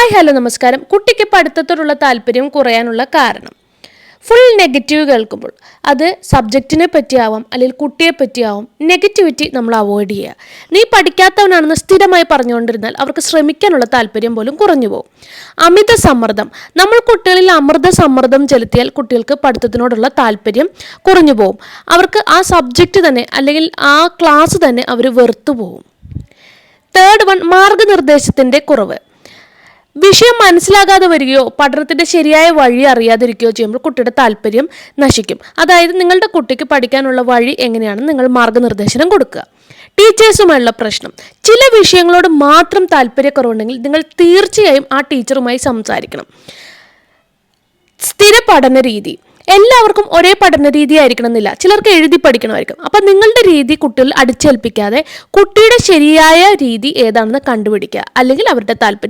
Hi hello നമസ്കാരം. കുട്ടിക്ക് പഠിത്തത്തോടുള്ള താല്പര്യം കുറയാനുള്ള കാരണം ഫുൾ നെഗറ്റീവ് കേൾക്കുമ്പോൾ അത് സബ്ജക്റ്റിനെ പറ്റിയാവാം, അല്ലെങ്കിൽ കുട്ടിയെ പറ്റിയാവും. നെഗറ്റിവിറ്റി നമ്മൾ അവോയ്ഡ് ചെയ്യുക. നീ പഠിക്കാത്തവനാണെന്ന് സ്ഥിരമായി പറഞ്ഞുകൊണ്ടിരുന്നാൽ അവർക്ക് ശ്രമിക്കാനുള്ള താല്പര്യം പോലും കുറഞ്ഞു പോകും. അമിത സമ്മർദ്ദം, നമ്മൾ കുട്ടികളിൽ അമൃത സമ്മർദ്ദം ചെലുത്തിയാൽ കുട്ടികൾക്ക് പഠിത്തത്തിനോടുള്ള താല്പര്യം കുറഞ്ഞു പോകും. അവർക്ക് ആ സബ്ജക്റ്റ് തന്നെ അല്ലെങ്കിൽ ആ ക്ലാസ് തന്നെ അവർ വെറുത്തു പോകും. തേർഡ് വൺ, മാർഗനിർദ്ദേശത്തിൻ്റെ കുറവ്. വിഷയം മനസ്സിലാകാതെ വരികയോ പഠനത്തിൻ്റെ ശരിയായ വഴി അറിയാതിരിക്കുകയോ ചെയ്യുമ്പോൾ കുട്ടിയുടെ താല്പര്യം നശിക്കും. അതായത് നിങ്ങളുടെ കുട്ടിക്ക് പഠിക്കാനുള്ള വഴി എങ്ങനെയാണെന്ന് നിങ്ങൾ മാർഗനിർദ്ദേശനം കൊടുക്കുക. ടീച്ചേഴ്സുമായുള്ള പ്രശ്നം, ചില വിഷയങ്ങളോട് മാത്രം താല്പര്യക്കുറവുണ്ടെങ്കിൽ നിങ്ങൾ തീർച്ചയായും ആ ടീച്ചറുമായി സംസാരിക്കണം. സ്ഥിര പഠന രീതി, എല്ലാവർക്കും ഒരേ പഠന രീതി ആയിരിക്കണം എന്നില്ല. ചിലർക്ക് എഴുതി പഠിക്കണമായിരിക്കും. അപ്പം നിങ്ങളുടെ രീതി കുട്ടികൾ അടിച്ചേൽപ്പിക്കാതെ കുട്ടിയുടെ ശരിയായ രീതി ഏതാണെന്ന് കണ്ടുപിടിക്കുക, അല്ലെങ്കിൽ അവരുടെ താല്പര്യം